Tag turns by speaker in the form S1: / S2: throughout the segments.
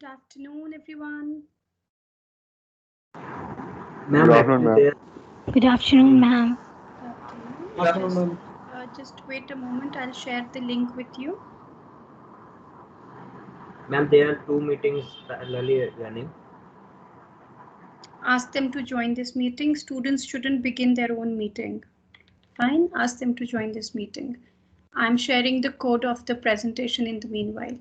S1: Good afternoon, everyone.
S2: Good afternoon, ma'am.
S3: Good afternoon, ma'am.
S1: Good afternoon. Just wait a moment. I'll share the link with you.
S2: Ma'am, there are 2 meetings parallelly running.
S1: Ask them to join this meeting. Students shouldn't begin their own meeting. Fine, ask them to join this meeting. I'm sharing the code of the presentation in the meanwhile.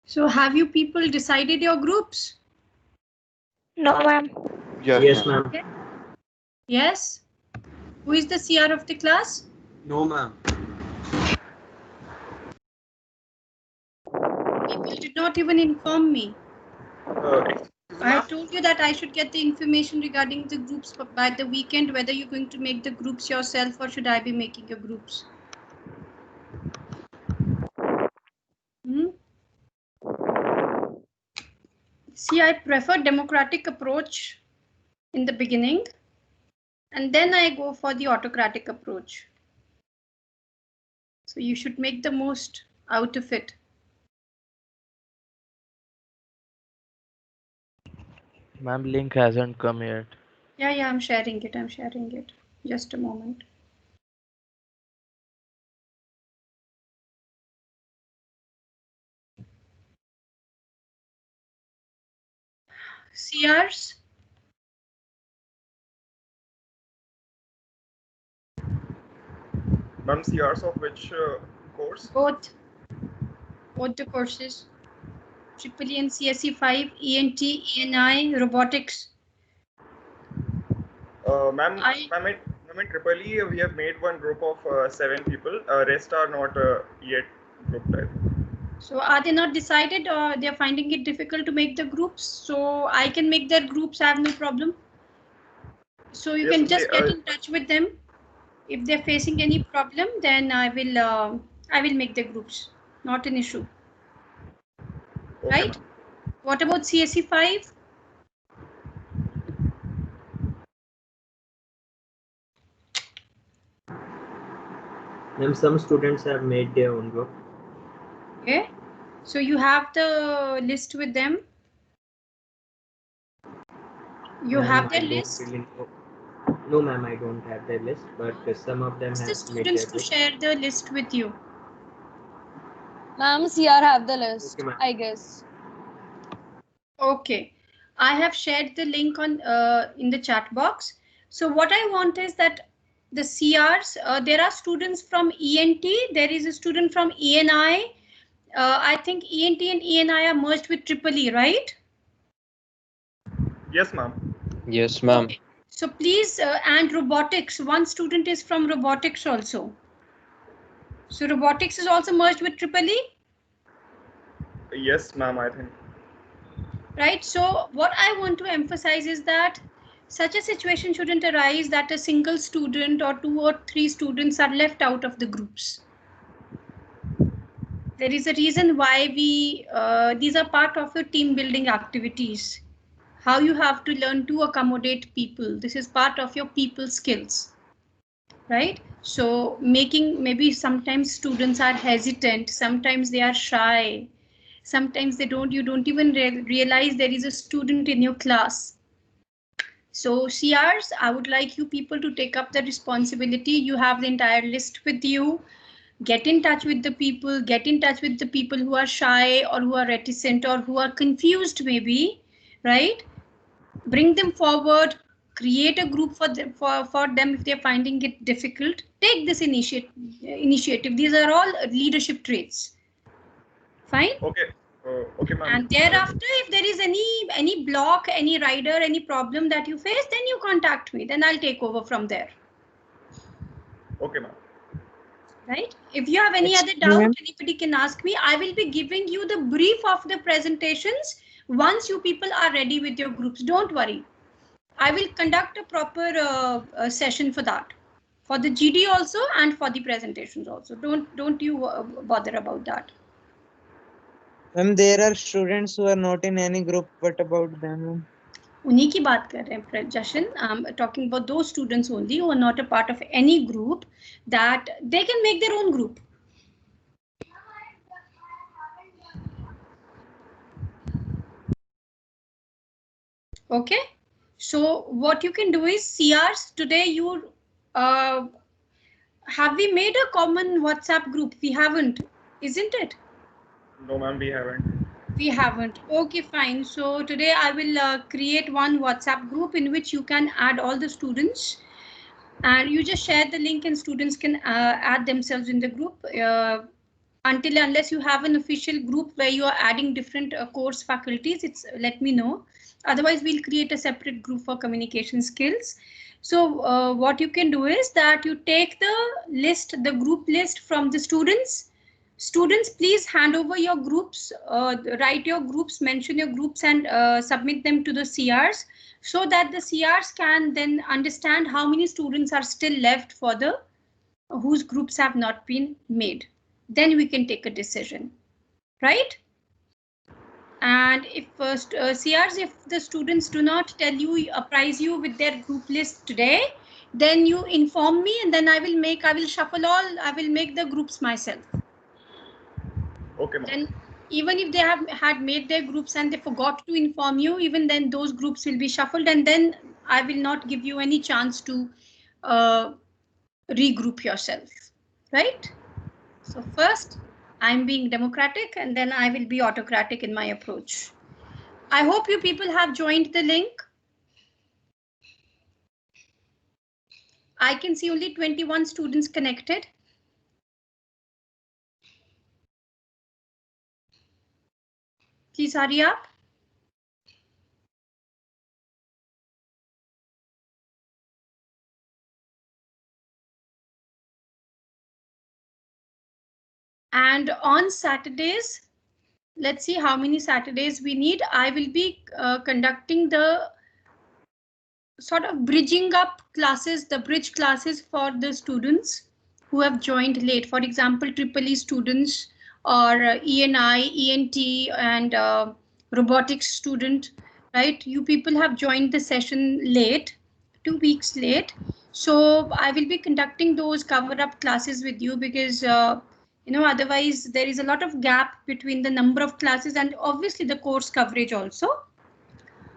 S1: So have you people decided your groups?
S3: No, ma'am.
S2: Yes, ma'am.
S1: Okay. Yes? Who is the CR of the class?
S4: No, ma'am.
S1: People did not even inform me. I told you that I should get the information regarding the groups by the weekend, whether you're going to make the groups yourself or should I be making your groups? See, I prefer democratic approach in the beginning, and then I go for the autocratic approach. So you should make the most out of it.
S4: Ma'am, link hasn't come yet.
S1: Yeah, I'm sharing it. Just a moment. CRs?
S5: Ma'am, CRs of which course?
S1: Both the courses. EEE and CSE 5, ENT, ENI, robotics.
S5: Ma'am, in Triple E, we have made one group of 7 people. Rest are not yet grouped.
S1: So are they not decided or they're finding it difficult to make the groups? So I can make their groups, I have no problem. So you can just get in touch with them. If they're facing any problem, then I will make the groups. Not an issue. Okay, right? What about CSE 5?
S2: Ma'am, some students have made their own group.
S1: Okay. So you have the list with them? You have their list?
S2: No, ma'am, I don't have their list, but some of them have
S1: the students to share the list with you.
S6: Ma'am, CR have the list, okay, I guess.
S1: Okay, I have shared the link on in the chat box. So what I want is that the CRs, there are students from ENT, there is a student from ENI. I think ENT and ENI are merged with EEE, right?
S5: Yes, ma'am.
S4: Yes, ma'am.
S1: Okay. So please, and robotics, one student is from robotics also. So robotics is also merged with EEE?
S5: Yes, ma'am, I think.
S1: Right. So what I want to emphasize is that such a situation shouldn't arise that a single student or 2 or 3 students are left out of the groups. There is a reason why these are part of your team building activities. How you have to learn to accommodate people. This is part of your people skills. Right. So maybe sometimes students are hesitant, sometimes they are shy. Sometimes you don't even realize there is a student in your class. So CRs, I would like you people to take up the responsibility. You have the entire list with you. Get in touch with the people, who are shy or who are reticent or who are confused maybe, right? Bring them forward, create a group for them if they're finding it difficult. Take this initiative. These are all leadership traits. Fine?
S5: Okay. Okay, ma'am.
S1: And thereafter, if there is any block, any rider, any problem that you face, then you contact me. Then I'll take over from there.
S5: Okay, ma'am.
S1: Right? If you have any other doubt, anybody can ask me. I will be giving you the brief of the presentations once you people are ready with your groups. Don't worry. I will conduct a proper session for that. For the GD also and for the presentations also. Don't you bother about that.
S7: Ma'am, there are students who are not in any group. What about them?
S1: उन्हीं की बात कर रहे हैं Jashan. I'm talking about those students only who are not a part of any group, that they can make their own group. Okay, so what you can do is CRs today. You have we made a common WhatsApp group? We haven't, isn't it?
S5: No, ma'am, we haven't.
S1: We haven't. Okay, fine. So today I will create one WhatsApp group in which you can add all the students, and you just share the link and students can add themselves in the group. Until unless you have an official group where you are adding different course faculties, it's let me know. Otherwise, we'll create a separate group for communication skills. So what you can do is that you take the list, the group list from the students. Students, please hand over your groups, write your groups, mention your groups, and submit them to the CRs, so that the CRs can then understand how many students are still left for the whose groups have not been made. Then we can take a decision, right? And if CRs, if the students do not tell you, apprise you with their group list today, then you inform me, and then I will shuffle all, I will make the groups myself.
S5: Okay, ma'am.
S1: Then even if they have had made their groups and they forgot to inform you, even then those groups will be shuffled, and then I will not give you any chance to regroup yourself, right? So first, I'm being democratic, and then I will be autocratic in my approach. I hope you people have joined the link. I can see only 21 students connected. Please hurry up. And on Saturdays, let's see how many Saturdays we need. I will be conducting the sort of bridging up classes, the bridge classes for the students who have joined late. For example, EEE students, or ENI, ENT, and robotics student, right? You people have joined the session late, 2 weeks late. So I will be conducting those cover up classes with you, because otherwise there is a lot of gap between the number of classes and obviously the course coverage also.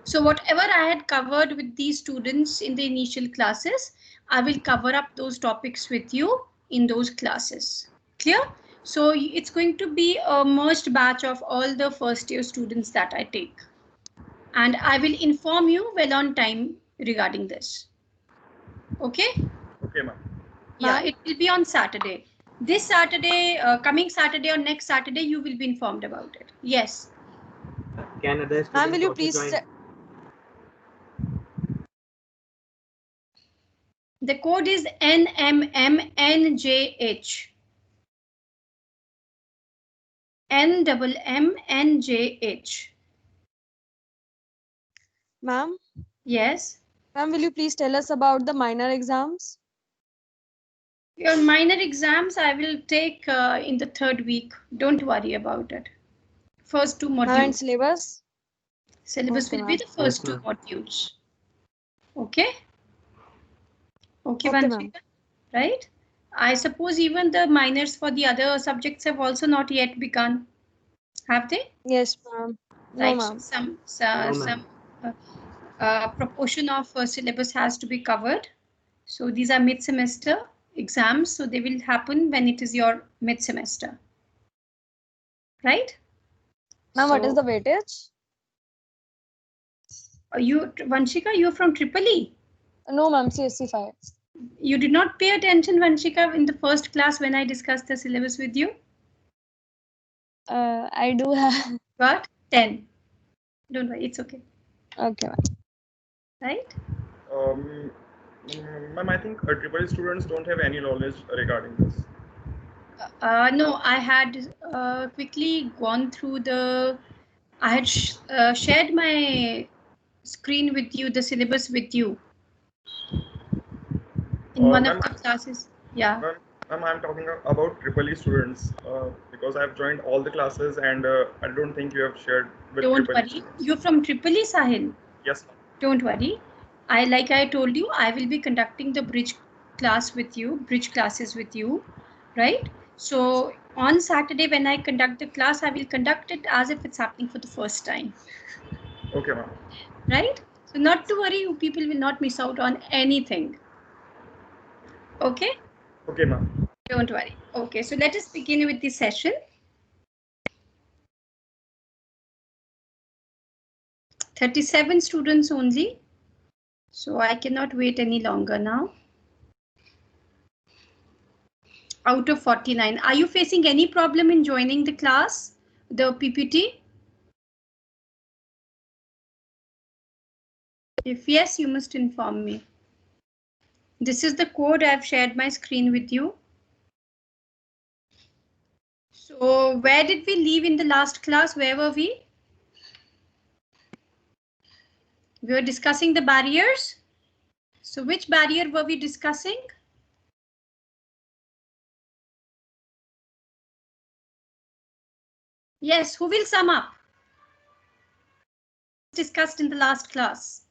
S1: So whatever I had covered with these students in the initial classes, I will cover up those topics with you in those classes. Clear? So it's going to be a merged batch of all the first year students that I take. And I will inform you well on time regarding this. Okay?
S5: Okay, ma'am.
S1: Yeah, it will be on Saturday. This Saturday, coming Saturday or next Saturday, you will be informed about it. Yes.
S2: Can other students
S6: Ma'am, will you
S2: also
S6: please
S2: join?
S1: The code is NMMNJH. NMMNJH.
S6: Ma'am?
S1: Yes.
S6: Ma'am, will you please tell us about the minor exams?
S1: Your minor exams I will take in the 3rd week. Don't worry about it. First 2 modules.
S6: And syllabus?
S1: Syllabus
S6: Okay,
S1: will be the first
S2: Yes,
S1: 2 modules. Okay? Okay,
S6: Okay,
S1: Vanshika, right? I suppose even the minors for the other subjects have also not yet begun. Have they?
S6: Yes, ma'am. No,
S1: Right.
S6: ma'am.
S1: Some
S2: ma'am.
S1: proportion of syllabus has to be covered. So these are mid-semester exams. So they will happen when it is your mid-semester. Right?
S6: Ma'am, what is the weightage?
S1: Vanshika, you're from Tripoli?
S6: No, ma'am, CSC 5.
S1: You did not pay attention, Vanshika, in the first class when I discussed the syllabus with you?
S6: I do have.
S1: Got 10. Don't worry, it's okay.
S6: Okay, ma'am.
S1: Right?
S5: Ma'am, I think EEE students don't have any knowledge regarding this.
S1: No, I had quickly gone through I had shared my screen with you, the syllabus with you. In one of the classes. Yeah.
S5: Ma'am, I'm talking about EEE students because I've joined all the classes and I don't think you have shared with
S1: Don't
S5: EEE
S1: worry.
S5: students.
S1: You're from Tripoli, Sahil?
S5: Yes, ma'am.
S1: Don't worry. Like I told you, I will be conducting the bridge classes with you, right? So on Saturday when I conduct the class, I will conduct it as if it's happening for the first time.
S5: Okay, ma'am.
S1: Right? So not to worry, you people will not miss out on anything. Okay?
S5: Okay, ma'am.
S1: Don't worry. Okay, so let us begin with the session. 37 students only. So I cannot wait any longer now. Out of 49. Are you facing any problem in joining the class, the PPT? If yes, you must inform me. This is the code. I've shared my screen with you. So where did we leave in the last class? Where were we? We were discussing the barriers. So which barrier were we discussing? Yes, who will sum up? Discussed in the last class.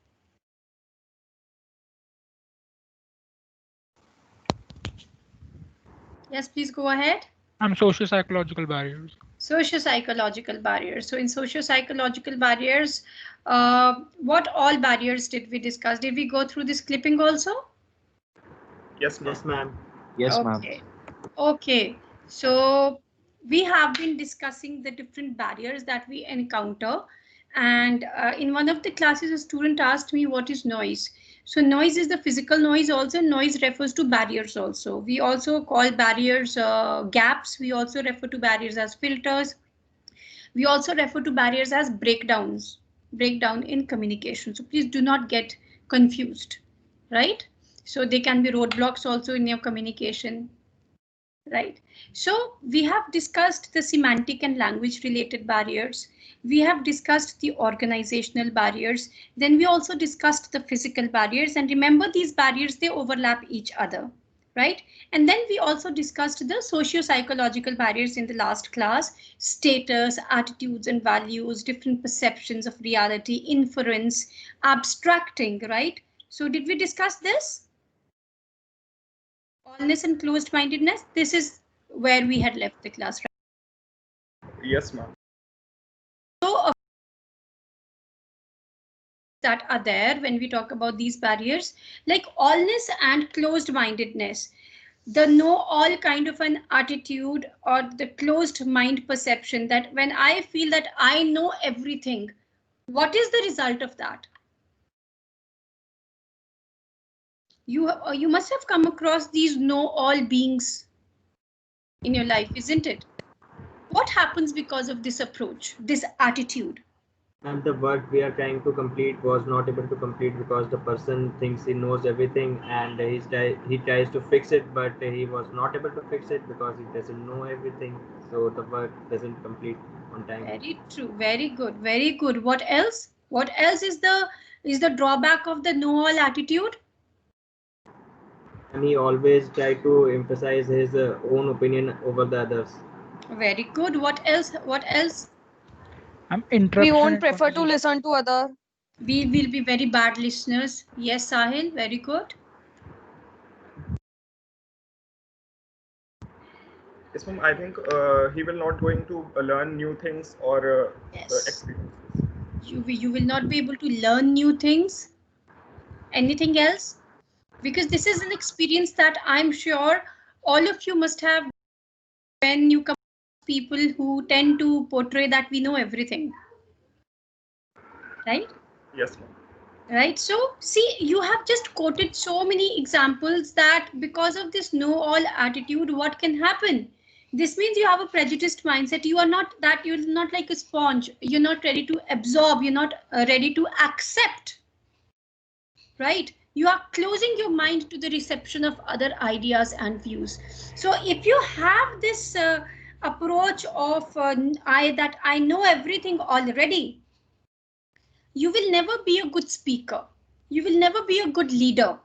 S1: Yes, please go ahead.
S7: Socio-psychological barriers.
S1: Socio-psychological barriers. So in socio-psychological barriers, what all barriers did we discuss? Did we go through this clipping also?
S5: Yes, ma'am.
S2: Yes, ma'am.
S4: Yes, ma'am.
S1: Okay. Okay. So we have been discussing the different barriers that we encounter. And in one of the classes, a student asked me what is noise. So noise is the physical noise also. Noise refers to barriers also. We also call barriers gaps. We also refer to barriers as filters. We also refer to barriers as breakdown in communication. So please do not get confused, right? So they can be roadblocks also in your communication. Right. So we have discussed the semantic and language related barriers. We have discussed the organizational barriers. Then we also discussed the physical barriers. And remember, these barriers, they overlap each other. Right. And then we also discussed the socio-psychological barriers in the last class: status, attitudes and values, different perceptions of reality, inference, abstracting. Right. So did we discuss this? Allness and closed-mindedness. This is where we had left the class, right?
S5: Yes, ma'am.
S1: So that are there when we talk about these barriers, like allness and closed-mindedness, the know-all kind of an attitude or the closed mind perception that when I feel that I know everything, what is the result of that? You must have come across these know-all beings in your life, isn't it? What happens because of this approach, this attitude?
S2: And the work we are trying to complete was not able to complete because the person thinks he knows everything and he tries to fix it, but he was not able to fix it because he doesn't know everything. So the work doesn't complete on time.
S1: Very true. Very good. Very good. What else? What else is the drawback of the know-all attitude?
S2: And he always tried to emphasize his own opinion over the others.
S1: Very good. What else? What else?
S6: We won't prefer to listen to other.
S1: We will be very bad listeners. Yes, Sahil. Very good.
S5: Yes, ma'am. I think he will not going to learn new things or
S1: Yes.
S5: experiences.
S1: You will not be able to learn new things. Anything else? Because this is an experience that I'm sure all of you must have when you come to people who tend to portray that we know everything. Right?
S5: Yes, ma'am.
S1: Right. So see, you have just quoted so many examples that because of this know-all attitude, what can happen? This means you have a prejudiced mindset. You're not like a sponge. You're not ready to absorb. You're not ready to accept. Right. You are closing your mind to the reception of other ideas and views. So if you have this approach of I know everything already, you will never be a good speaker. You will never be a good leader.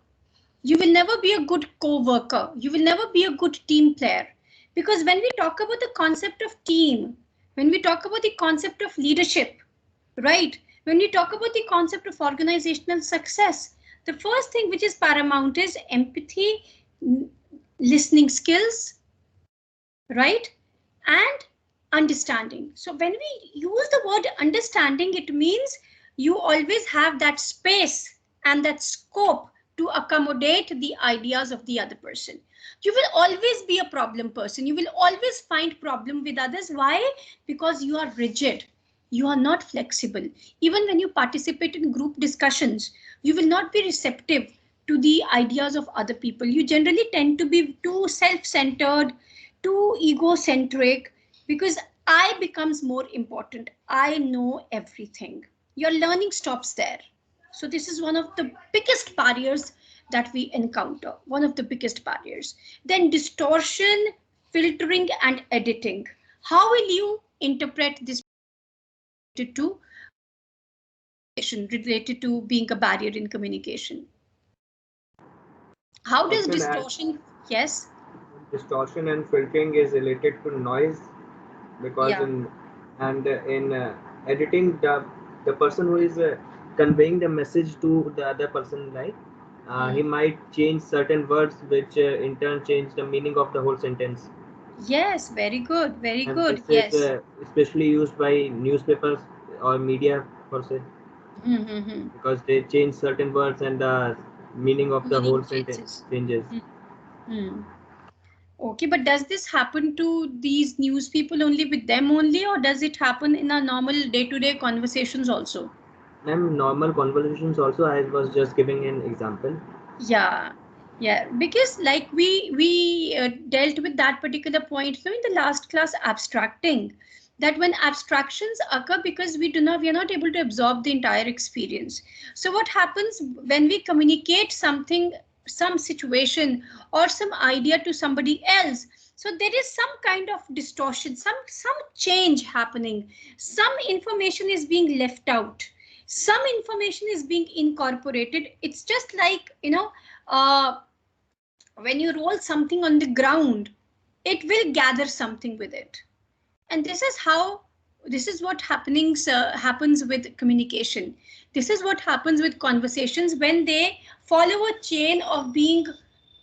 S1: You will never be a good co-worker. You will never be a good team player. Because when we talk about the concept of team, when we talk about the concept of leadership, right? When you talk about the concept of organizational success, the first thing which is paramount is empathy, listening skills, right? And understanding. So when we use the word understanding, it means you always have that space and that scope to accommodate the ideas of the other person. You will always be a problem person. You will always find problem with others. Why? Because you are rigid. You are not flexible. Even when you participate in group discussions, you will not be receptive to the ideas of other people. You generally tend to be too self-centered, too egocentric, because I becomes more important. I know everything. Your learning stops there. So this is one of the biggest barriers that we encounter, one of the biggest barriers. Then distortion, filtering and editing. How will you interpret this related to related to being a barrier in communication? How does
S2: Also that
S1: distortion, yes?
S2: distortion and filtering is related to noise, because
S1: Yeah.
S2: in editing, the person who is conveying the message to the other person, like he might change certain words which in turn change the meaning of the whole sentence.
S1: Yes, very good, very
S2: And
S1: good.
S2: this is
S1: Yes.
S2: especially used by newspapers or media per se,
S1: Mm-hmm.
S2: because they change certain words and the meaning of the
S1: Meaning
S2: whole sentence
S1: changes.
S2: changes.
S1: Hmm. Okay, but does this happen to these news people only with them only, or does it happen in our normal day-to-day conversations also?
S2: And normal conversations also, I was just giving an example.
S1: Yeah, yeah, because like we dealt with that particular point, so in the last class, abstracting, that when abstractions occur because we are not able to absorb the entire experience. So what happens when we communicate something, some situation or some idea to somebody else? So there is some kind of distortion, some change happening, some information is being left out, some information is being incorporated. It's just like, uh, when you roll something on the ground, it will gather something with it. And this is what happens with communication. This is what happens with conversations when they follow a chain of being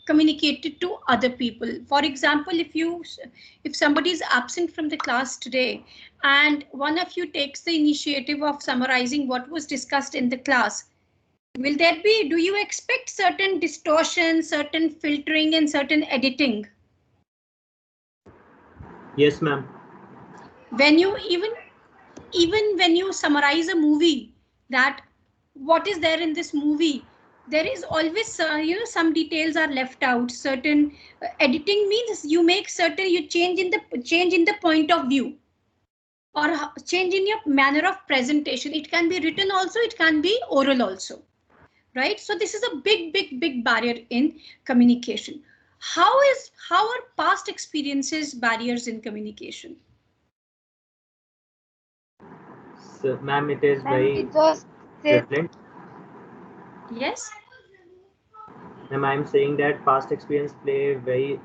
S1: communicated to other people. For example, if somebody is absent from the class today and one of you takes the initiative of summarizing what was discussed in the class, do you expect certain distortion, certain filtering and certain editing?
S2: Yes, ma'am.
S1: When you even when you summarize a movie, that what is there in this movie, there is always some details are left out. Certain editing means you make certain, you change in the point of view, or change in your manner of presentation. It can be written also, it can be oral also, right? So this is a big barrier in communication. How are past experiences barriers in communication?
S2: So, ma'am, it is
S3: Ma'am,
S2: very
S3: we just said
S2: prevalent.
S1: Yes.
S2: And I'm saying that past experience play a very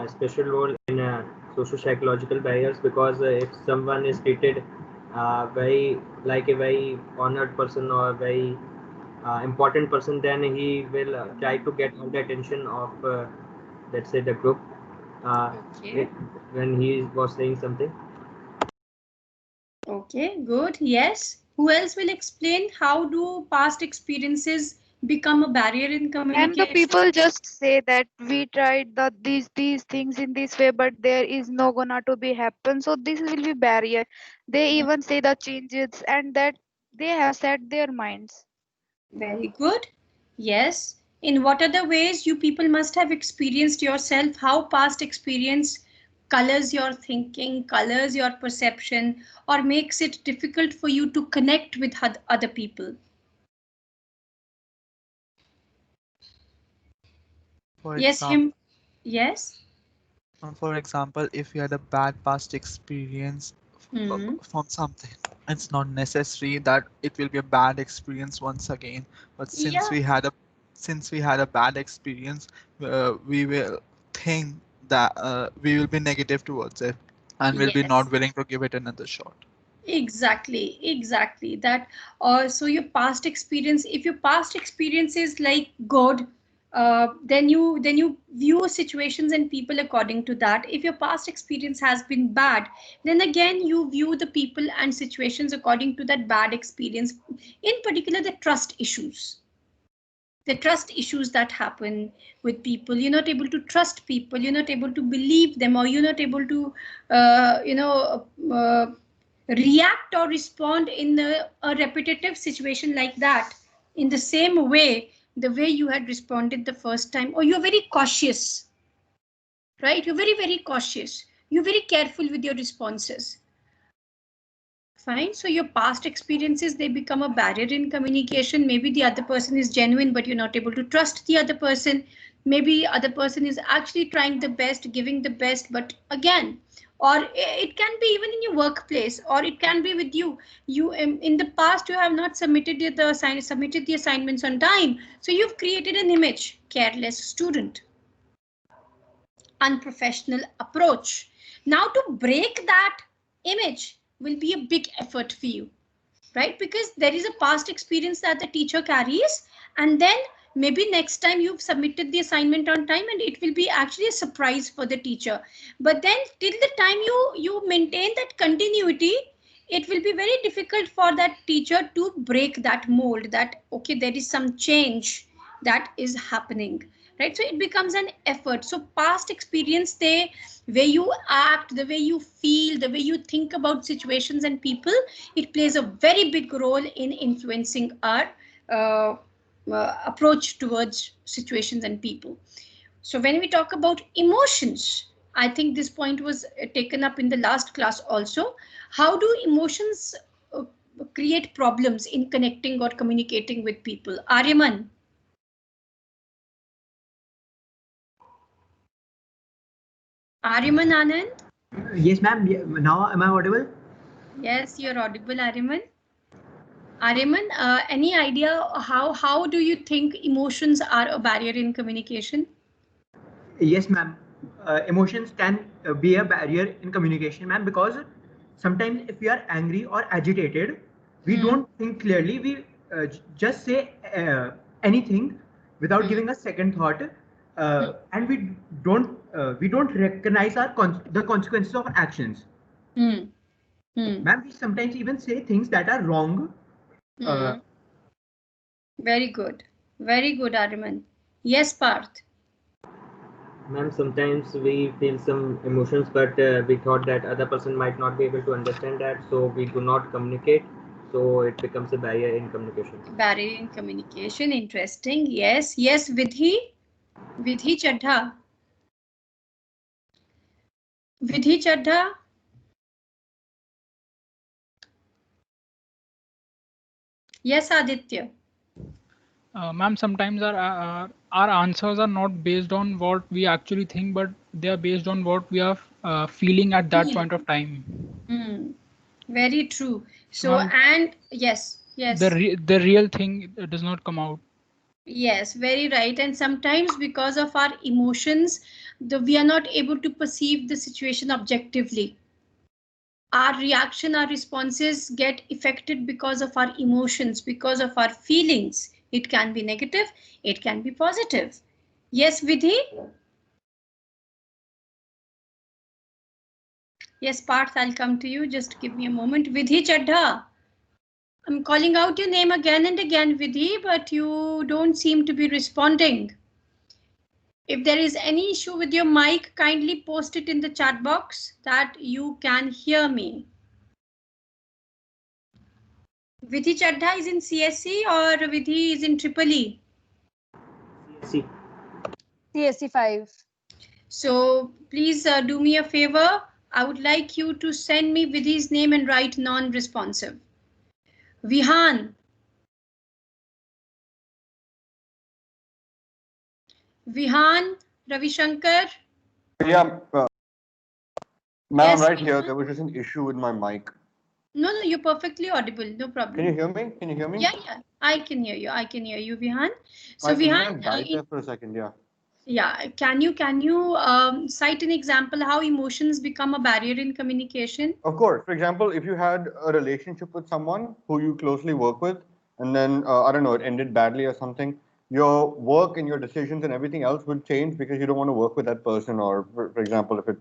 S2: special role in social psychological barriers, because if someone is treated very like a very honored person or a very important person, then he will try to get all the attention of let's say the group uh,
S1: Okay.
S2: it, when he was saying something.
S1: Okay, good. Yes. Who else will explain how do past experiences become a barrier in
S3: ma'am, the
S1: communication?
S3: people just say that we tried these things in this way, but there is no gonna to be happen. So this will be barrier. They even say the changes and that they have set their minds.
S1: Very good. Yes. In what other ways you people must have experienced yourself, how past experience colors your thinking, colors your perception, or makes it difficult for you to connect with other people?
S8: For
S1: Yes,
S8: example,
S1: him. Yes.
S8: if you had a bad past experience
S1: Hmm.
S8: from something, it's not necessary that it will be a bad experience once again. But
S1: Yeah.
S8: since we had a bad experience, we will think that we will be negative towards it, and will be not
S1: Yes.
S8: willing to give it another shot.
S1: Exactly that. So your past experience, if your past experience is like good, then you view situations and people according to that. If your past experience has been bad, then again you view the people and situations according to that bad experience. In particular, the trust issues that happen with people. You're not able to trust people, you're not able to believe them, or you're not able to react or respond in a repetitive situation like that in the same way, the way you had responded the first time. Or you're very cautious, right? You're very cautious, you're very careful with your responses. Fine. So your past experiences, they become a barrier in communication. Maybe the other person is genuine, but you're not able to trust the other person. Maybe other person is actually trying the best, giving the best, but again, or it can be even in your workplace, or it can be with you. You in the past you have not submitted the assignments on time, so you've created an image: careless student, unprofessional approach. Now to break that image will be a big effort for you, right? Because there is a past experience that the teacher carries, and then maybe next time you've submitted the assignment on time and it will be actually a surprise for the teacher. But then till the time you maintain that continuity, it will be very difficult for that teacher to break that mold, that okay, there is some change that is happening, right? So it becomes an effort. So past experience, the way you act, the way you feel, the way you think about situations and people, it plays a very big role in influencing our approach towards situations and people. So when we talk about emotions, I think this point was taken up in the last class also. How do emotions create problems in connecting or communicating with people? Aryaman. Aryaman Anand?
S9: Yes, ma'am. Now am I audible?
S1: Yes, you're audible, Aryaman. Aryaman, any idea how do you think emotions are a barrier in communication?
S9: Yes, ma'am. Emotions can be a barrier in communication, ma'am, because sometimes if we are angry or agitated, we don't think clearly. We just say anything without giving a second thought, and we don't recognize the consequences of our actions. Ma'am, we sometimes even say things that are wrong.
S1: Very good, Aryaman. Yes, Parth.
S2: Ma'am, sometimes we feel some emotions, but we thought that other person might not be able to understand that, so we do not communicate. So it becomes a barrier in communication.
S1: Barrier in communication, interesting. Yes, Vidhi Chadha. Vidhi Chadha. Yes, Aditya.
S7: Ma'am, sometimes our answers are not based on what we actually think, but they are based on what we are feeling at that point of time.
S1: Very true. So, and yes.
S7: The real thing does not come out.
S1: Yes, very right. And sometimes because of our emotions, we are not able to perceive the situation objectively. Our reaction, our responses get affected because of our emotions, because of our feelings. It can be negative, it can be positive. Yes, Vidhi? Yes, Parth, I'll come to you. Just give me a moment. Vidhi Chadha. I'm calling out your name again and again, Vidhi, but you don't seem to be responding. If there is any issue with your mic, kindly post it in the chat box that you can hear me. Vidhi Chadha is in CSC or Vidhi is in Triple E?
S2: CSC.
S6: CSC 5.
S1: So please do me a favor. I would like you to send me Vidhi's name and write non-responsive. Vihan. Vihan, Ravi Shankar.
S10: Yeah, ma'am,
S1: Yes,
S10: I'm right here. There was just an issue with my mic.
S1: No, you're perfectly audible. No problem.
S10: Can you hear me? Can you hear me?
S1: Yeah, I can hear you. Vihan. So
S10: I think
S1: Vihan,
S10: I died there for a second. Yeah.
S1: Yeah, can you cite an example how emotions become a barrier in communication?
S10: Of course. For example, if you had a relationship with someone who you closely work with, and then I don't know, it ended badly or something, your work and your decisions and everything else will change because you don't want to work with that person. Or, for example, if it.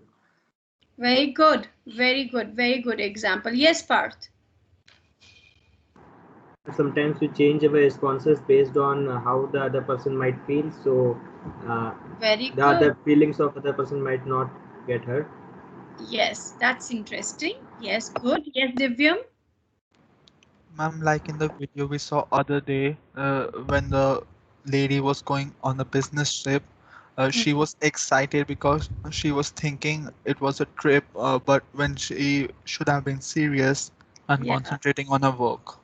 S1: Very good, very good example. Yes, Parth.
S2: Sometimes we change our responses based on how the other person might feel. So
S1: Very
S2: the
S1: good.
S2: other feelings of other person might not get hurt.
S1: Yes, that's interesting. Yes, good. Yes, Divyam.
S8: Ma'am, like in the video we saw other day, when the lady was going on a business trip, she was excited because she was thinking it was a trip, but when she should have been serious and
S1: Yeah,
S8: concentrating on her work.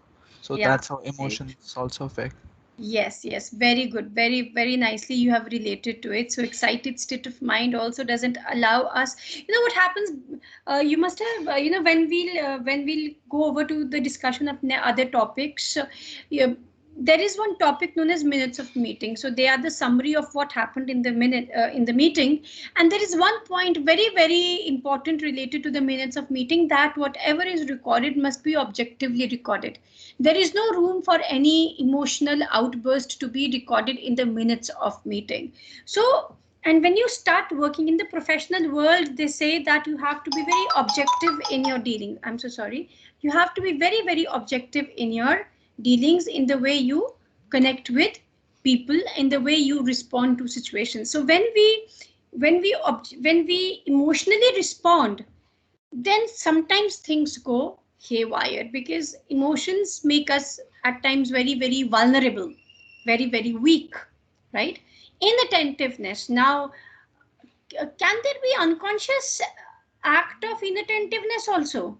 S8: So
S1: yeah.
S8: that's how emotions also affect.
S1: Yes, very good. Very nicely you have related to it. So excited state of mind also doesn't allow us. You know what happens? You must have, when we'll go over to the discussion of other topics, yeah, there is one topic known as minutes of meeting. So they are the summary of what happened in the in the meeting. And there is one point very important related to the minutes of meeting, that whatever is recorded must be objectively recorded. There is no room for any emotional outburst to be recorded in the minutes of meeting. So, and when you start working in the professional world, they say that you have to be very objective in your dealing. I'm so sorry. You have to be very objective in your dealings, in the way you connect with people, in the way you respond to situations. So when we emotionally respond, then sometimes things go haywire, because emotions make us at times very vulnerable, very weak, right? Inattentiveness. Now, can there be unconscious act of inattentiveness also?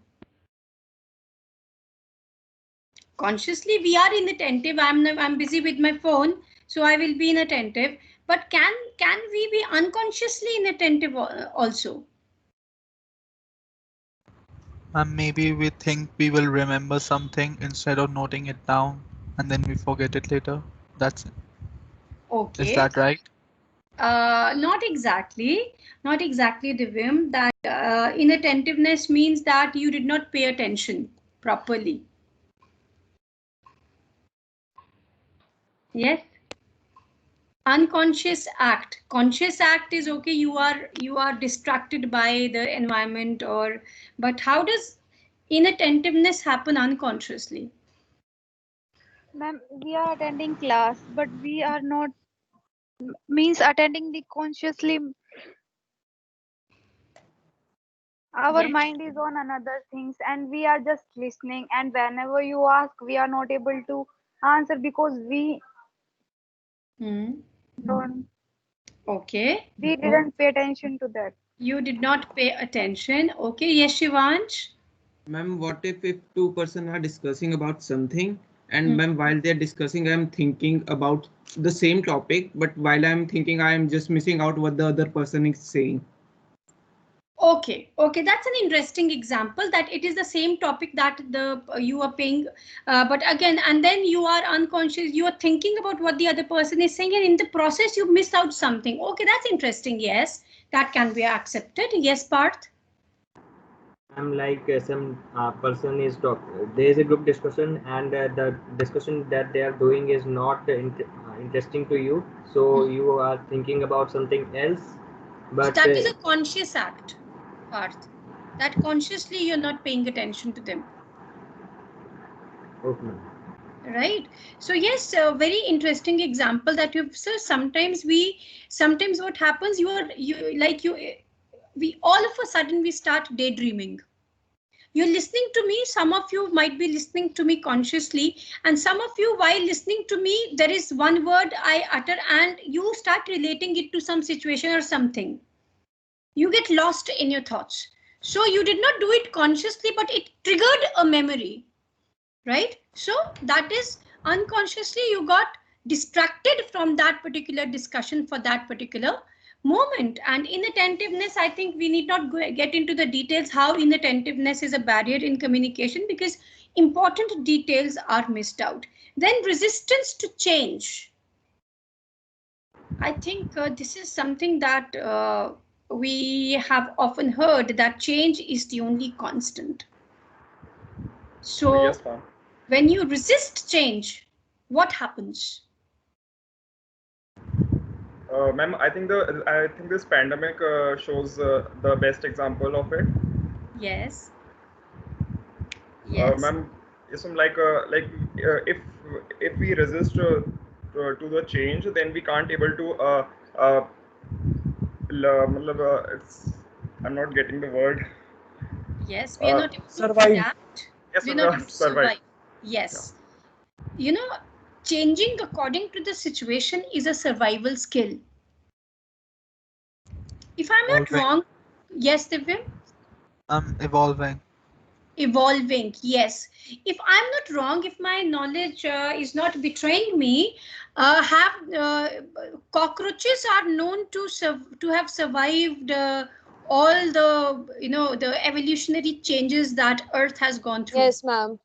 S1: Consciously we are inattentive. I'm busy with my phone, so I will be inattentive. But can we be unconsciously inattentive also?
S8: And maybe we think we will remember something instead of noting it down, and then we forget it later. That's it. Is
S1: Okay.
S8: that right?
S1: Not exactly, Divyam. That inattentiveness means that you did not pay attention properly. Yes. Unconscious act. Conscious act is okay. You are distracted by the environment, or but how does inattentiveness happen unconsciously?
S3: Ma'am, we are attending class, but we are not means attending the consciously. Our
S1: Yes.
S3: mind is on another things, and we are just listening. And whenever you ask, we are not able to answer because don't
S1: Okay.
S3: we didn't pay attention to that.
S1: You did not pay attention. Okay. Yes, Shivansh.
S11: Ma'am, what if two person are discussing about something, and ma'am, while they're discussing, I'm thinking about the same topic, but while I'm thinking, I'm just missing out what the other person is saying.
S1: Okay, that's an interesting example, that it is the same topic that the you are paying, but again, and then you are unconscious, you are thinking about what the other person is saying, and in the process you miss out something. Okay, that's interesting. Yes, that can be accepted. Yes, Parth.
S2: I'm like some person is talk. There is a group discussion, and the discussion that they are doing is not interesting to you. So you are thinking about something else.
S1: So
S2: But
S1: that is a conscious act, Parth. That consciously you're not paying attention to them.
S2: okay.
S1: Right. So yes, a very interesting example that you've. So sometimes what happens, we all of a sudden we start daydreaming. You're listening to me, some of you might be listening to me consciously, and some of you, while listening to me, there is one word I utter and you start relating it to some situation or something. You get lost in your thoughts. So you did not do it consciously, but it triggered a memory, right? So that is unconsciously you got distracted from that particular discussion for that particular moment. And inattentiveness, I think we need not get into the details how inattentiveness is a barrier in communication, because important details are missed out. Then resistance to change. I think this is something that we have often heard, that change is the only constant. So
S5: Yes, ma'am.
S1: when you resist change, what happens?
S5: Ma'am, I think this pandemic shows the best example of it.
S1: Yes. Yes.
S5: Ma'am, ism if we resist to the change, then we can't able to it's, I'm not getting the word.
S1: Yes, we are not able to
S5: Survive.
S1: adapt.
S5: Yes,
S1: We are
S5: we
S1: not
S5: have
S1: able
S5: to
S1: to
S5: survive.
S1: survive. Yes. You know, changing according to the situation is a survival skill. If I'm not
S8: Evolving.
S1: wrong, yes, Divyam?
S8: Evolving.
S1: Evolving, yes. If I'm not wrong, if my knowledge is not betraying me, cockroaches are known to have survived all the evolutionary changes that Earth has gone through.
S6: Yes, ma'am.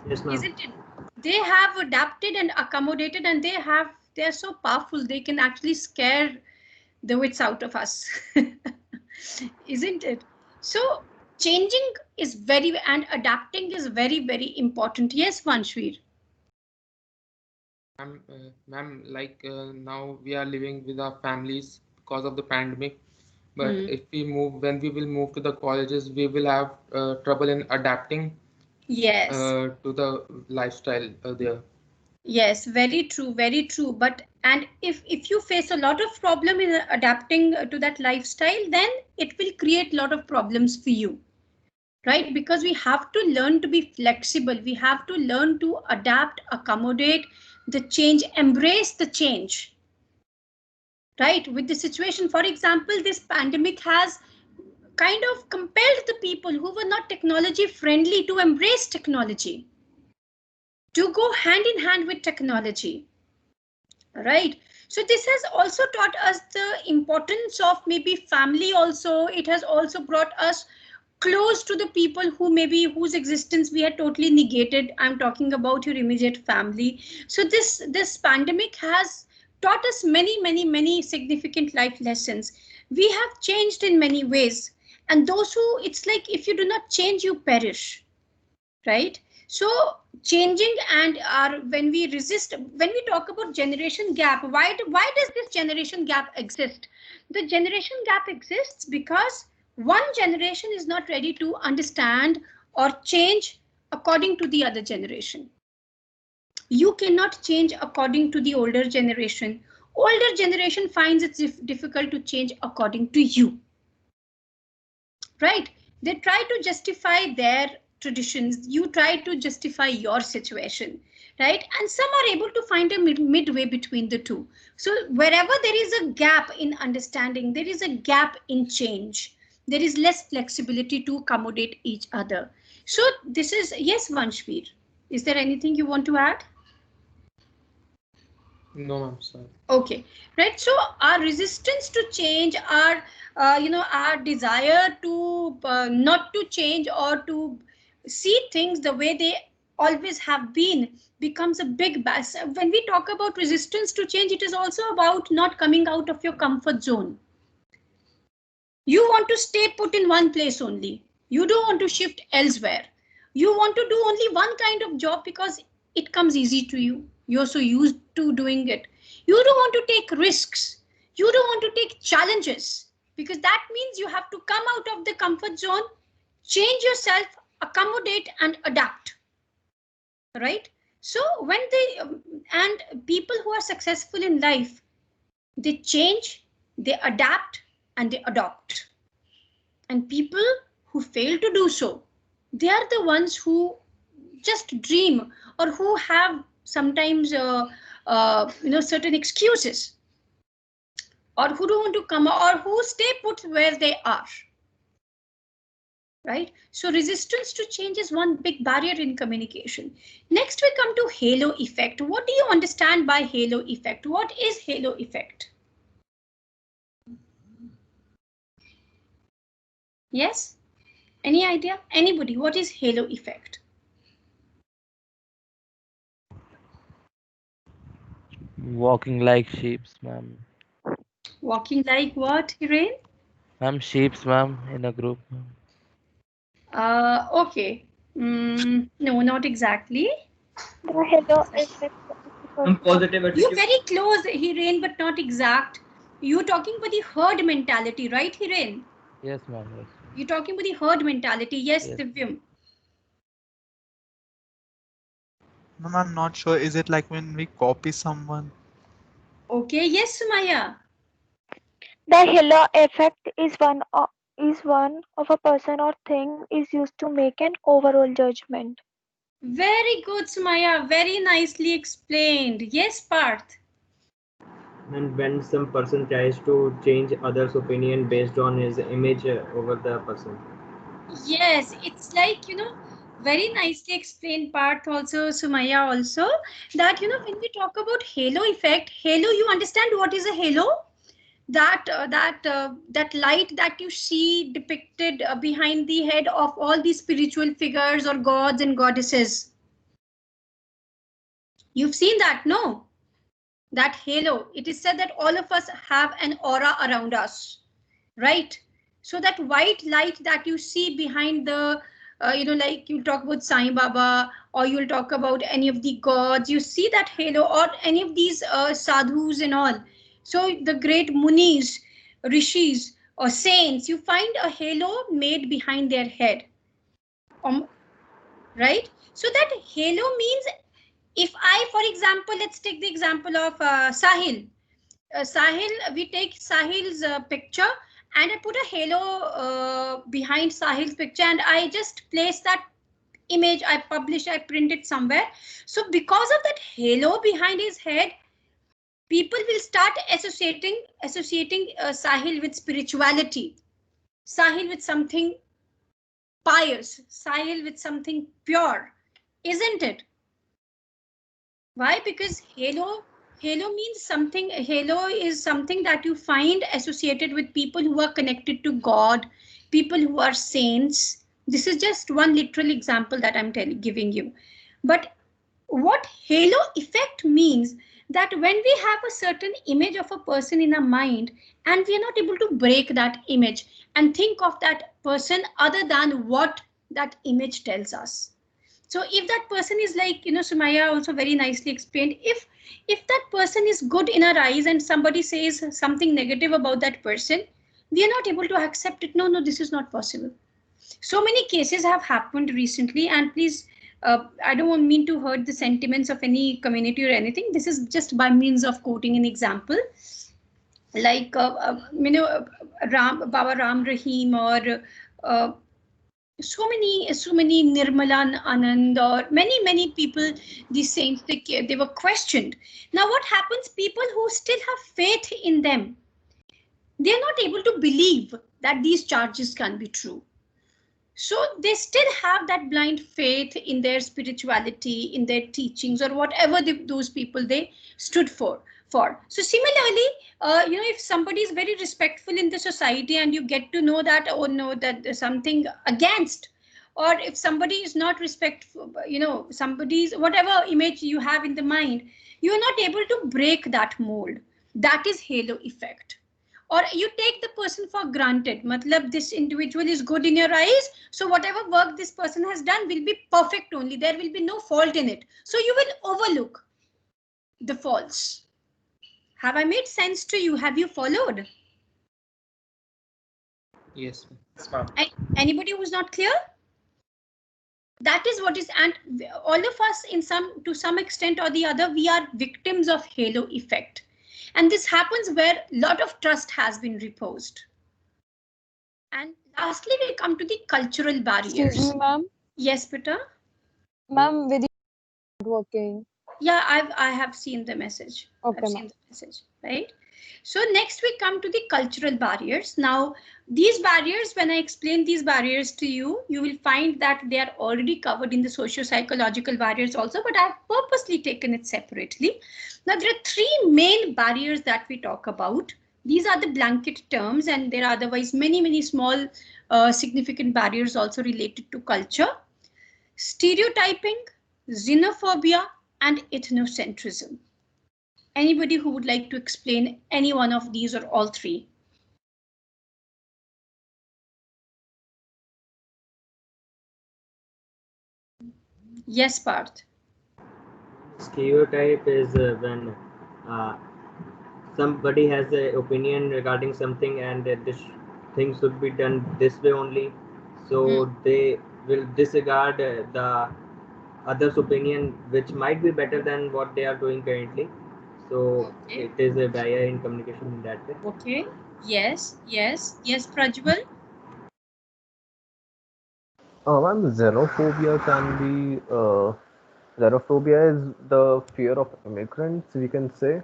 S2: Yes, ma'am.
S1: Isn't it? They have adapted and accommodated, and they're so powerful. They can actually scare the wits out of us. Isn't it? So changing is and adapting is very, very important. Yes, Vanshveer.
S11: Ma'am, now we are living with our families because of the pandemic. But if when we will move to the colleges, we will have trouble in adapting
S1: Yes.
S11: to the lifestyle there.
S1: Yes, very true, very true. But and if you face a lot of problem in adapting to that lifestyle, then it will create a lot of problems for you. Right? Because we have to learn to be flexible. We have to learn to adapt, accommodate the change, embrace the change. Right? With the situation, for example, this pandemic has kind of compelled the people who were not technology friendly to embrace technology, to go hand in hand with technology. Right? So this has also taught us the importance of maybe family also. It has also brought us close to the people who maybe whose existence we had totally negated. I'm talking about your immediate family. So this pandemic has taught us many significant life lessons. We have changed in many ways, and those who, it's like if you do not change, you perish. Right? So changing and our when we resist, when we talk about generation gap, why does this generation gap exist? The generation gap exists because one generation is not ready to understand or change according to the other generation. You cannot change according to the older generation. Older generation finds it difficult to change according to you. Right? They try to justify their traditions. You try to justify your situation. Right? And some are able to find a midway between the two. So wherever there is a gap in understanding, there is a gap in change. There is less flexibility to accommodate each other. So this is, yes, Vanshveer. Is there anything you want to add?
S11: No, ma'am, sorry.
S1: Okay, right. So our resistance to change, our desire to not to change or to see things the way they always have been becomes a big bass. When we talk about resistance to change, it is also about not coming out of your comfort zone. You want to stay put in one place only. You don't want to shift elsewhere. You want to do only one kind of job because it comes easy to you. You're so used to doing it. You don't want to take risks. You don't want to take challenges because that means you have to come out of the comfort zone, change yourself, accommodate and adapt. Right? So when and people who are successful in life, they change, they adapt and they adopt. And people who fail to do so, they are the ones who just dream or who have sometimes certain excuses, or who don't want to come or who stay put where they are. Right? So resistance to change is one big barrier in communication. Next we come to halo effect. What do you understand by halo effect? What is halo effect? Yes? Any idea? Anybody? What is halo effect?
S4: Walking like sheep, ma'am.
S1: Walking like what, Hiren?
S4: Ma'am, sheeps, ma'am, in a group.
S1: Okay. No, not exactly.
S3: The halo effect of the
S9: Some
S3: person.
S9: positive
S1: You're
S9: attitude.
S1: very close, Hiren, but not exact. You're talking about the herd mentality, right, Hiren?
S4: Yes, ma'am. Yes.
S1: You're talking about the herd mentality. Yes,
S4: Yes.
S1: Divyam.
S8: Ma'am, I'm not sure. Is it like when we copy someone?
S1: Okay, yes, Sumaya.
S3: The halo effect is one of a person or thing is used to make an overall judgment.
S1: Very good, Sumaya. Very nicely explained. Yes, Parth.
S2: And when some person tries to change others' opinion based on his image over the person.
S1: Yes, it's like, very nicely explained, Parth also, Sumaya also, that, when we talk about halo effect, halo, you understand what is a halo? That light that you see depicted behind the head of all these spiritual figures or gods and goddesses. You've seen that, no? That halo. It is said that all of us have an aura around us, right? So that white light that you see behind the, like you talk about Sai Baba, or you'll talk about any of the gods, you see that halo, or any of these sadhus and all. So the great munis, rishis, or saints, you find a halo made behind their head, right? So that halo means, if I, for example, let's take the example of Sahil. Sahil, we take Sahil's picture and I put a halo behind Sahil's picture and I just place that image, I publish, I print it somewhere. So because of that halo behind his head, people will start associating Sahil with spirituality, Sahil with something pious, Sahil with something pure, isn't it? Why? Because halo means something. Halo is something that you find associated with people who are connected to God, people who are saints. This is just one literal example that I'm giving you. But what halo effect means, that when we have a certain image of a person in our mind and we are not able to break that image and think of that person other than what that image tells us. So if that person is like, Sumaya also very nicely explained, if that person is good in our eyes and somebody says something negative about that person, we are not able to accept it. No, this is not possible. So many cases have happened recently, and please, I don't mean to hurt the sentiments of any community or anything. This is just by means of quoting an example, like Baba Ram Rahim, or so many Nirmala Anand, or many people, these saints, they were questioned. Now what happens, people who still have faith in them, they are not able to believe that these charges can be true. So they still have that blind faith in their spirituality, in their teachings, or whatever those people they stood for. So similarly, if somebody is very respectful in the society and you get to know that, oh no, that there's something against, or if somebody is not respectful, somebody's whatever image you have in the mind, you are not able to break that mold. That is halo effect. Or you take the person for granted, matlab this individual is good in your eyes, so whatever work this person has done will be perfect only, there will be no fault in it, so you will overlook the faults. Have I made sense to you? Have you followed?
S11: Yes.
S1: Anybody who's not clear? That is what is, and all of us to some extent or the other, we are victims of halo effect. And this happens where a lot of trust has been reposed. And lastly, we come to the cultural barriers.
S6: Excuse me, ma'am.
S1: Yes, Peter?
S6: Ma'am, with not working.
S1: Yeah, I have seen the message.
S6: Okay,
S1: I've seen the message, right? So next we come to the cultural barriers. Now, these barriers, when I explain these barriers to you, you will find that they are already covered in the socio-psychological barriers also, but I've purposely taken it separately. Now, there are three main barriers that we talk about. These are the blanket terms, and there are otherwise many small significant barriers also related to culture. Stereotyping, xenophobia, and ethnocentrism. Anybody who would like to explain any one of these or all three? Yes, Parth.
S2: Stereotype is when uh, somebody has an opinion regarding something and this thing should be done this way only, so they will disregard the others opinion which might be better than what they are doing currently, so it is a barrier in communication in that way.
S1: Okay. Yes, Prajwal.
S12: Ma'am, xenophobia can be xenophobia is the fear of immigrants, we can say.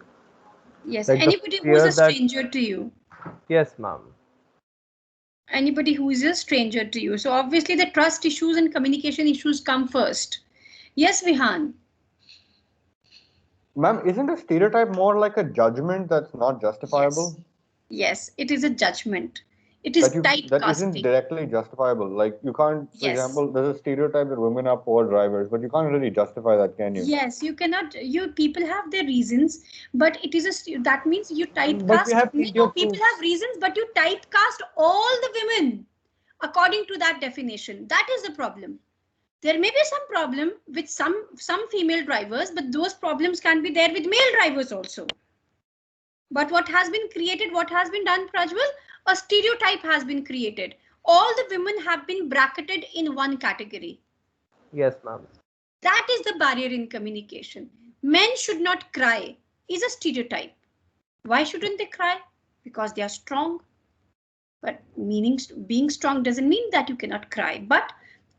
S1: Yes,
S12: Like the
S1: anybody who is
S12: fear
S1: a
S12: that,
S1: stranger to you.
S12: yes, ma'am.
S1: Anybody who is a stranger to you. So obviously the trust issues and communication issues come first. Yes, Vihan.
S10: Ma'am, isn't a stereotype more like a judgment that's not justifiable?
S1: Yes, it is a judgment. It is
S10: That isn't
S1: typecasting.
S10: directly justifiable. Like you can't, for example, there's a stereotype that women are poor drivers, but you can't really justify that, can you?
S1: Yes, you cannot. You people have their reasons, but it is that means you
S10: But we
S1: typecast.
S10: have
S1: No,
S10: video
S1: people
S10: proof.
S1: have reasons, but you typecast all the women according to that definition. That is the problem. There may be some problem with some female drivers, but those problems can be there with male drivers also. But what has been created, what has been done, Prajwal? A stereotype has been created. All the women have been bracketed in one category.
S12: Yes, ma'am.
S1: That is the barrier in communication. Men should not cry is a stereotype. Why shouldn't they cry? Because they are strong. But being strong doesn't mean that you cannot cry. But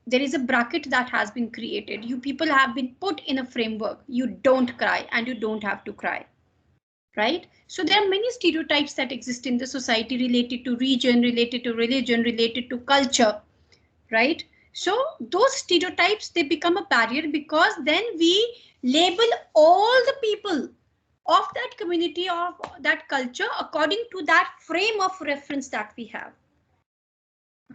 S1: there is a bracket that has been created. You people have been put in a framework. You don't cry and you don't have to cry. Right? So there are many stereotypes that exist in the society related to region, related to religion, related to culture, right? So those stereotypes, they become a barrier because then we label all the people of that community, of that culture, according to that frame of reference that we have,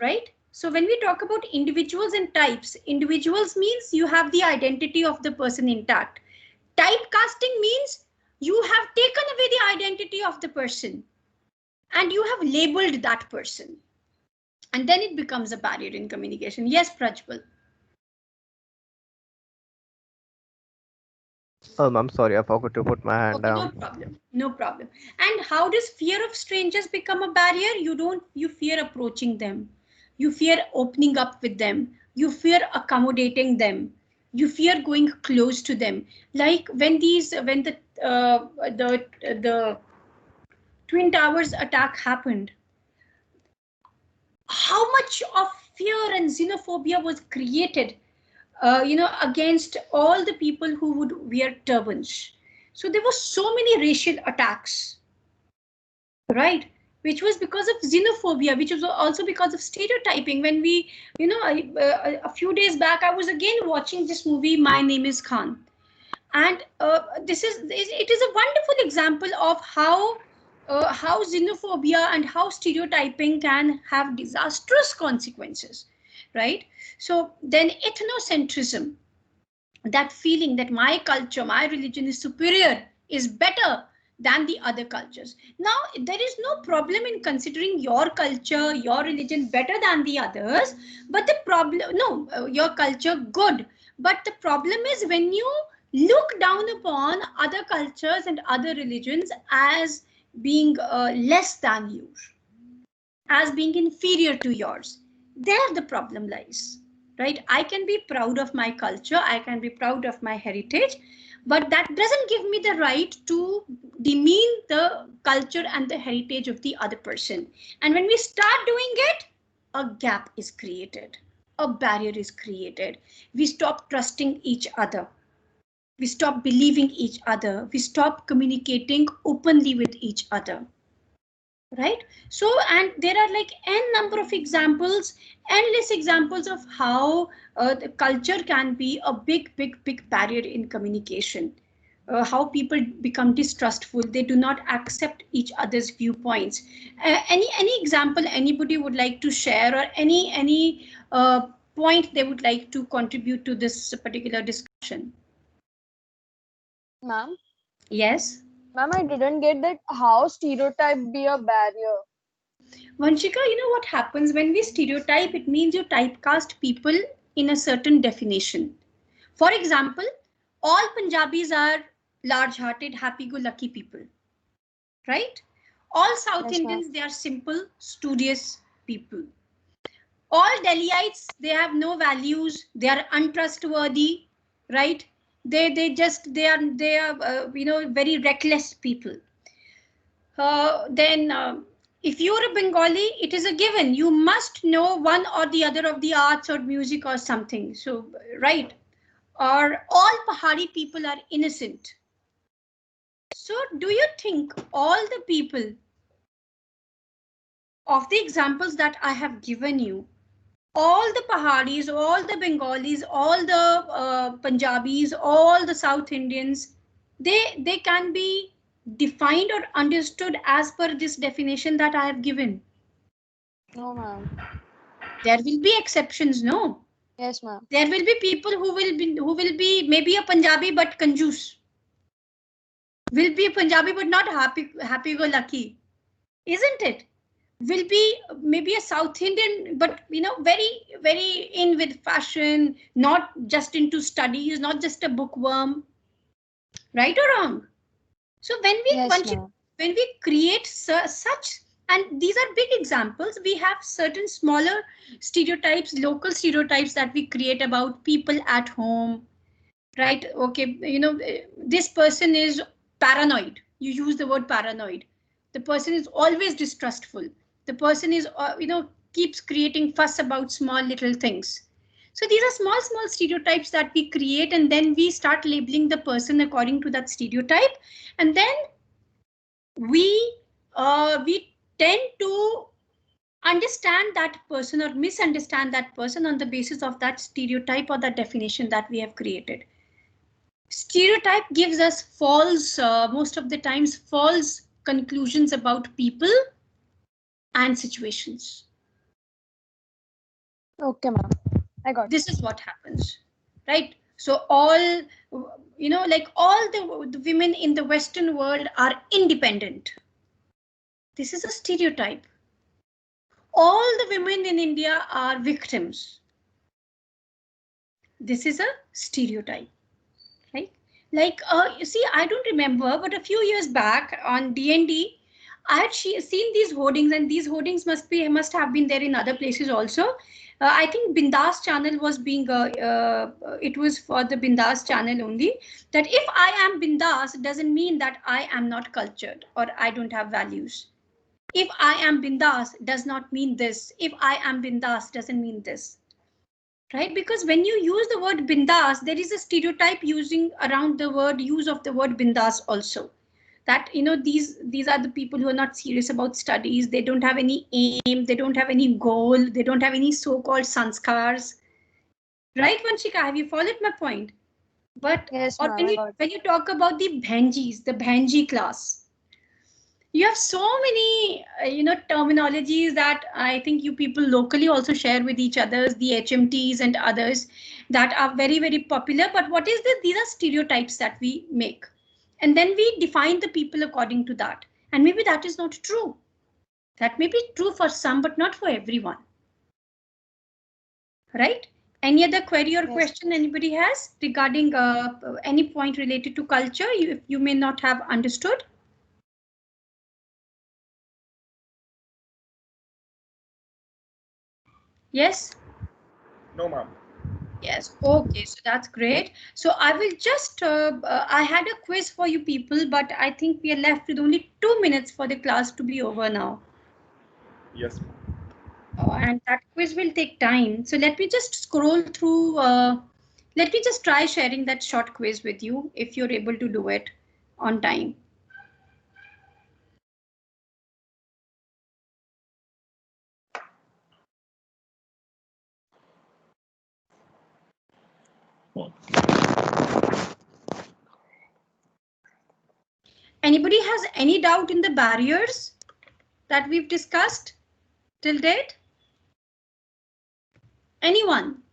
S1: right? So when we talk about individuals and types, individuals means you have the identity of the person intact. Typecasting means you have taken away the identity of the person and you have labeled that person. And then it becomes a barrier in communication. Yes, Prajwal.
S12: I'm sorry, I forgot to put my hand
S1: Okay, no
S12: down.
S1: problem. No problem. And how does fear of strangers become a barrier? You fear approaching them. You fear opening up with them. You fear accommodating them. You fear going close to them. Like when the Twin Towers attack happened, how much of fear and xenophobia was created, against all the people who would wear turbans. So there were so many racial attacks, right? Which was because of xenophobia, which was also because of stereotyping. When we, a few days back, I was again watching this movie, My Name is Khan. And it is a wonderful example of how xenophobia and how stereotyping can have disastrous consequences, right? So then ethnocentrism, that feeling that my culture, my religion is superior, is better than the other cultures. Now, there is no problem in considering your culture, your religion better than the others, but the problem, no, your culture good. But the problem is when you look down upon other cultures and other religions as being less than you, as being inferior to yours. There the problem lies, right? I can be proud of my culture, I can be proud of my heritage, but that doesn't give me the right to demean the culture and the heritage of the other person. And when we start doing it, a gap is created, a barrier is created. We stop trusting each other. We stop believing each other. We stop communicating openly with each other, right? So, and there are like n number of examples, endless examples of how the culture can be a big barrier in communication. How people become distrustful, they do not accept each other's viewpoints. Any example anybody would like to share, or any point they would like to contribute to this particular discussion?
S13: Ma'am?
S1: Yes.
S6: Ma'am, I didn't get that. How stereotype be a barrier?
S1: Vanshika, you know what happens when we stereotype? It means you typecast people in a certain definition. For example, all Punjabis are large-hearted, happy-go-lucky people, right? All South
S6: Yes, ma'am.
S1: Indians, they are simple, studious people. All Delhiites, they have no values, they are untrustworthy, right? They are very reckless people. Then if you're a Bengali, it is a given. You must know one or the other of the arts or music or something. So, right. Or all Pahari people are innocent. So, do you think all the people of the examples that I have given you, all the Paharis, all the Bengalis, all the Punjabis, all the South Indians, they can be defined or understood as per this definition that I have given?
S6: No, ma'am.
S1: There will be exceptions, no?
S6: Yes, ma'am.
S1: There will be people who will be maybe a Punjabi but kanjoos. Will be a Punjabi but not happy go lucky, isn't it? Will be maybe a South Indian, but very in with fashion, not just into studies, not just a bookworm, right or wrong? So
S6: Yes, ma'am.
S1: when we create such, and these are big examples, we have certain smaller stereotypes, local stereotypes that we create about people at home, right? Okay, this person is paranoid. You use the word paranoid. The person is always distrustful. The person is keeps creating fuss about small little things. So these are small stereotypes that we create, and then we start labeling the person according to that stereotype, and then we tend to understand that person or misunderstand that person on the basis of that stereotype or the definition that we have created. Stereotype gives us false, most of the times, false conclusions about people and situations.
S6: Okay, ma'am. I got it.
S1: This is what happens, right? So all, like all the women in the Western world are independent. This is a stereotype. All the women in India are victims. This is a stereotype, right? Like, you see, I don't remember, but a few years back on DND, I had seen these hoardings, and these hoardings must have been there in other places also. I think Bindas channel was being, it was for the Bindas channel only, that if I am Bindas doesn't mean that I am not cultured or I don't have values. If I am Bindas does not mean this. If I am Bindas doesn't mean this. Right? Because when you use the word bindas, there is a stereotype using around the word use of the word bindas also. That these are the people who are not serious about studies. They don't have any aim. They don't have any goal. They don't have any so-called sanskars. Right, Vanshika? Have you followed my point? But
S6: Yes,
S1: or
S6: ma'am. I got it.
S1: when you talk about the bhanjis, the bhanji class, you have so many terminologies that I think you people locally also share with each others, the HMTs and others that are very popular. But what is this? These are stereotypes that we make, and then we define the people according to that, and maybe that is not true. That may be true for some but not for everyone, right? Any other query or
S6: Yes.
S1: question anybody has regarding any point related to culture you may not have understood? Yes.
S5: No, ma'am.
S1: Yes, okay, so that's great. So I will just, I had a quiz for you people, but I think we are left with only 2 minutes for the class to be over now.
S5: Yes, ma'am.
S1: And that quiz will take time. So let me just scroll through, let me just try sharing that short quiz with you if you're able to do it on time. Anybody has any doubt in the barriers that we've discussed till date? Anyone?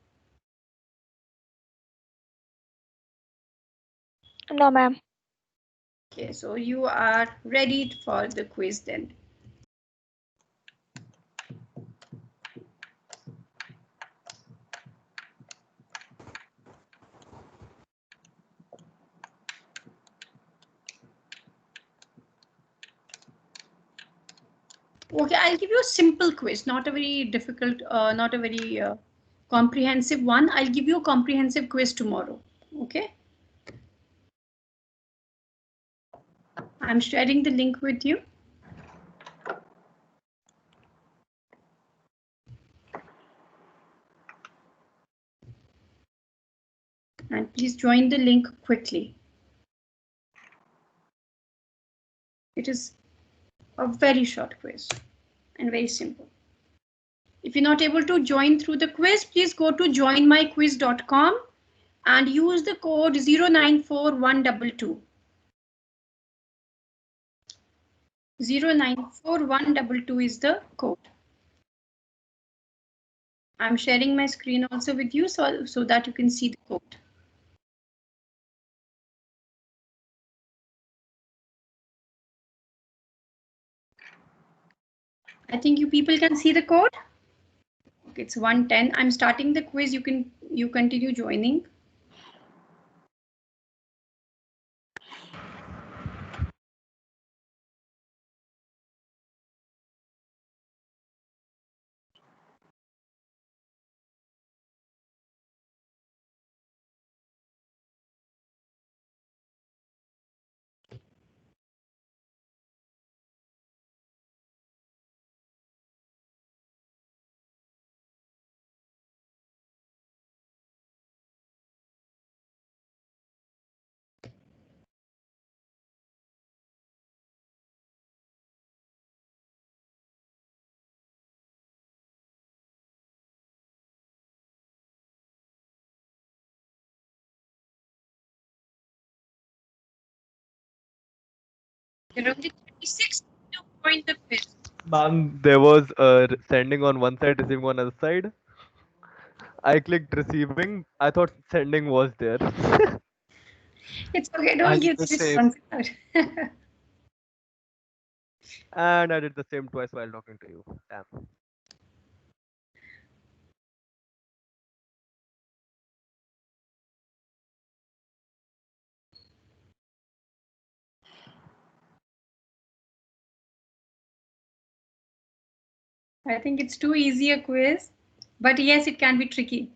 S3: No, ma'am.
S1: Okay, so you are ready for the quiz then. Okay, I'll give you a simple quiz, not a very difficult, not a very comprehensive one. I'll give you a comprehensive quiz tomorrow. Okay. I'm sharing the link with you. And please join the link quickly. It is a very short quiz and very simple. If you're not able to join through the quiz, please go to joinmyquiz.com and use the code 094122. 094122 is the code. I'm sharing my screen also with you so that you can see the code. I think you people can see the code. Okay, it's 110. I'm starting the quiz. You continue joining. There are only 36 to join the quiz.
S12: Ma'am, there was sending on one side, receiving on other side. I clicked receiving. I thought sending was there.
S1: It's okay.
S8: I
S1: Don't
S8: did
S1: give
S8: the
S1: the
S8: same.
S1: response.
S12: And I did the same twice while talking to you. Damn.
S1: I think it's too easy a quiz, but yes, it can be tricky.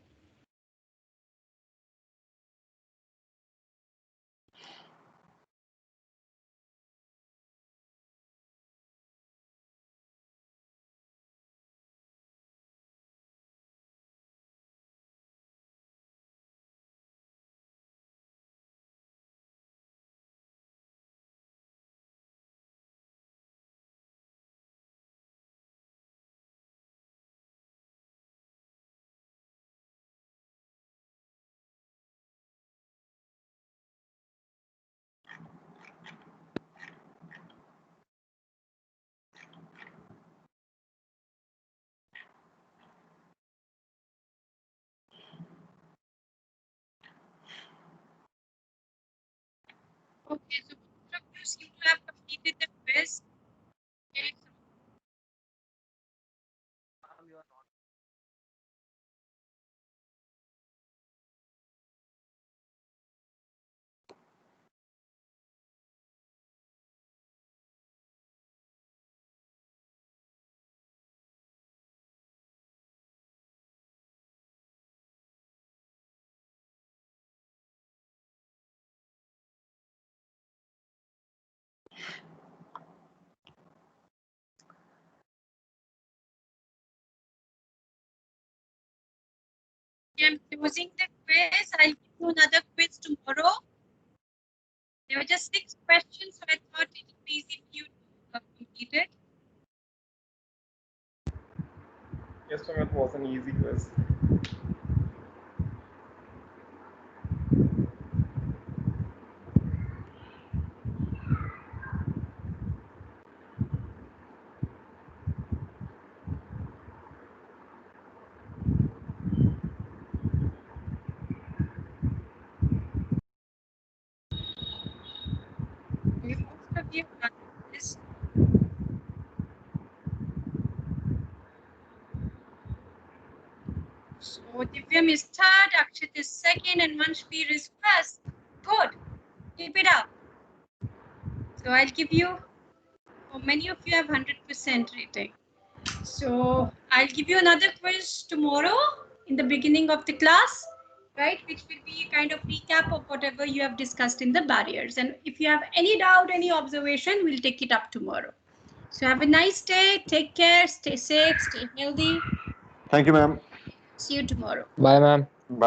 S1: Okay, so most of you seem to have completed the quiz. Okay. I'm closing the quiz. I'll give you another quiz tomorrow. There were just 6 questions, so I thought it would be easy for you to complete it.
S5: Yes, Sumit, was an easy quiz.
S1: So Divyam is third, Akshit is second, and Manshveer is first. Good. Keep it up. So I'll give you, oh, many of you have 100% rating. So I'll give you another quiz tomorrow in the beginning of the class, right? Which will be a kind of recap of whatever you have discussed in the barriers. And if you have any doubt, any observation, we'll take it up tomorrow. So have a nice day. Take care. Stay safe. Stay healthy.
S10: Thank you, ma'am.
S1: See you tomorrow.
S13: Bye, ma'am.